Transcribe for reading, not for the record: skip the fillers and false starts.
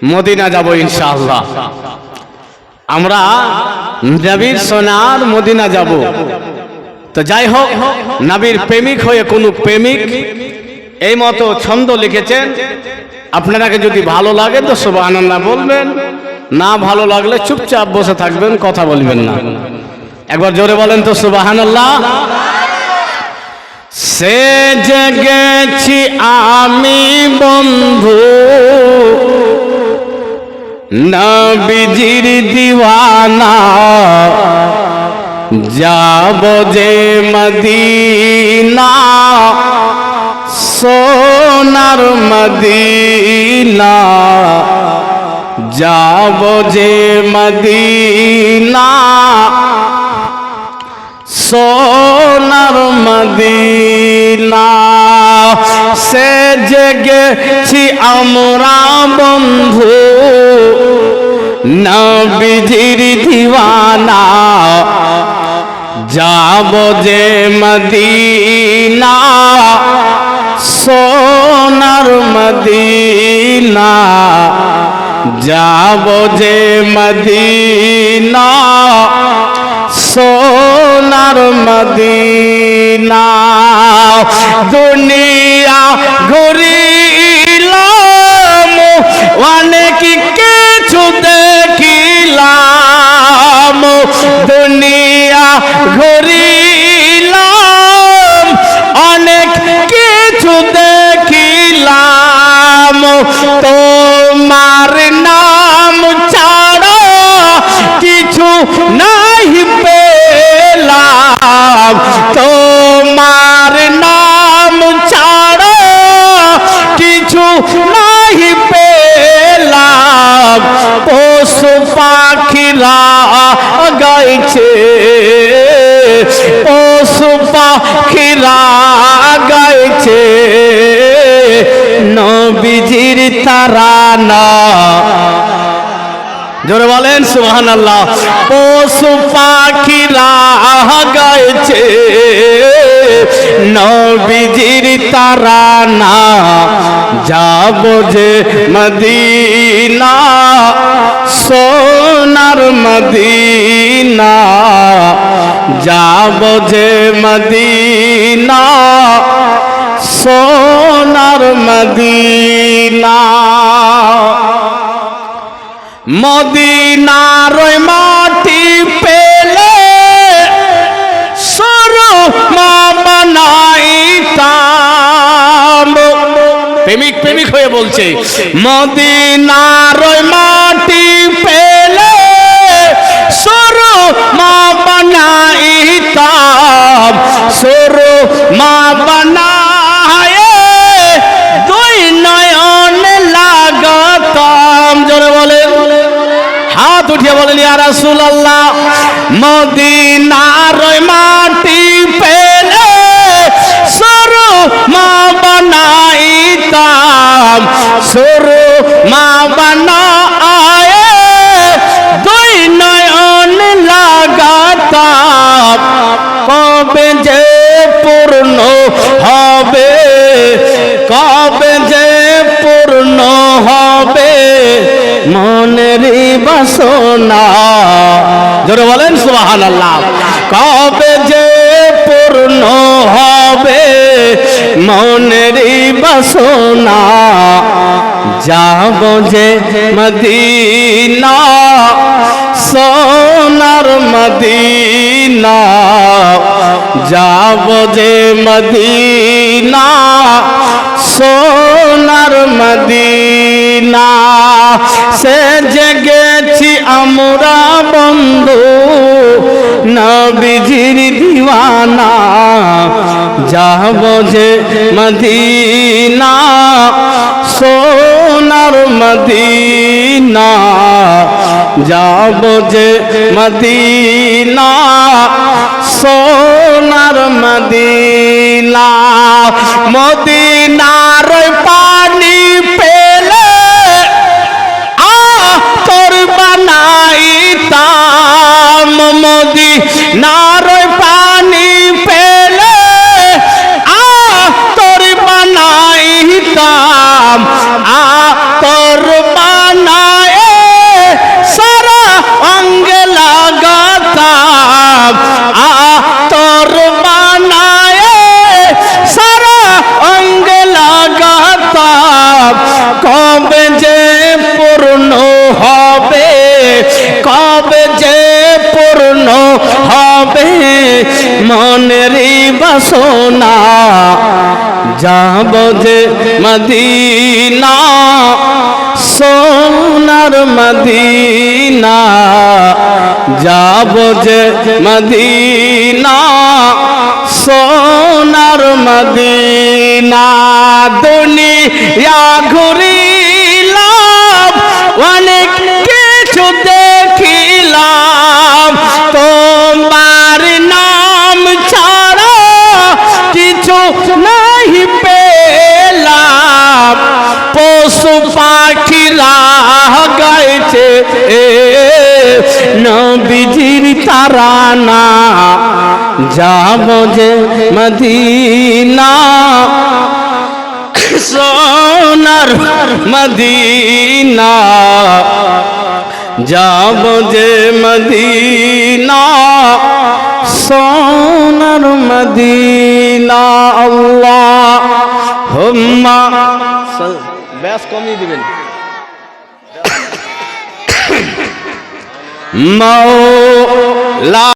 Medina যাব ইনশাআল্লাহ। আমরা নবীর সোনার মদিনা যাব। তো যাই হোক, নবীর প্রেমিক হয়ে কোন প্রেমিক এই মতো ছন্দ লিখেছেন। আপনাকে যদি ভালো লাগে তো সুবহানাল্লাহ বলবেন, না ভালো লাগলে চুপচাপ বসে থাকবেন, কথা বলবেন না। একবার জোরে বলেন তো সুবহানাল্লাহ। সে জেগেছি আমি বন্ধু নবীজির দিওয়ানা, যাব যে মদিনা সোনার মদিনা, যাব যে মদিনা সোনার মদিনা। সে জেগেছি আমরা বন্ধু নবীজির দিওয়ানা, যাব যে মদিনা সোনার মদিনা, যাব যে মদিনা সোনার মদিনা। দুনিয়া ঘুরিলাম অনেক কিছু দেখিলাম, দুনিয়া ঘুরিলাম অনেক কিছু দেখিলাম, তোমার নাম ছাড়া কিছু নাই পেলাম, তোমার নাম ছাড়া কিছু নাই পেলাম। পশু পাখিরা গাইছে, পশু পাখিরা গাইছে নবীজির তারানা। জোরে বলেন সুবহানাল্লাহ। পশু পাখিরা গাইছে নবীজির তারানা, যাব যে মদিনা সোনার মদিনা, যাব যে মদিনা সোনার মদিনা। মদিনার মাটি পেলে সুরমা বানাইতাম। প্রেমিক প্রেমিক হয়ে বলছে, মদিনার মাটি পেলে সুরমা বানাইতাম, সুরমা বানায় দুই নয়ন লাগাতাম। জোরে বলেন, হাত উঠিয়ে বলেন ইয়া রাসূলুল্লাহ। মদিনার মাটি পেলে সুরমা বানাইতাম, সুরমা বানায় দুই নয়ন লাগাতাম। কবে যে পূর্ণ হবে, কবে যে পূর্ণ হবে মনের বাসনা। জোরে বলেন সুবহানাল্লাহ। কবে যে পূর্ণ হবে মনের বাসনা, যাব যে মদিনা সোনার মদিনা, যাব যে মদিনা সোনার মদিনা। সে জেগেছি আমরা বন্ধু নবীজির দিওয়ানা, যাব যে মদিনা সোনার মদিনা, যাব যে মদিনা সোনার মদিনা। মদিনার পানি পেলে তোর বানাইতাম, মদিনার পানি পেলে তোর বানাইতাম, তোর বানা বাসনা যাব যে মদিনা সোনার মদিনা যাব যে মদিনা সোনার মদিনা দুনিয়া ঘুরিলাম অনেক কিছু দেখিলাম তোমার নাম ছাড়া কিছু नहीं পেলাম পশু পাখিরা গাইছে নবীজির তারানা যাব যে মদিনা সোনার মদিনা যাব যে মদিনা সোনার মদিনা আল্লাহুম্মা ব্যাস কমিয়ে দিবেন মাওলা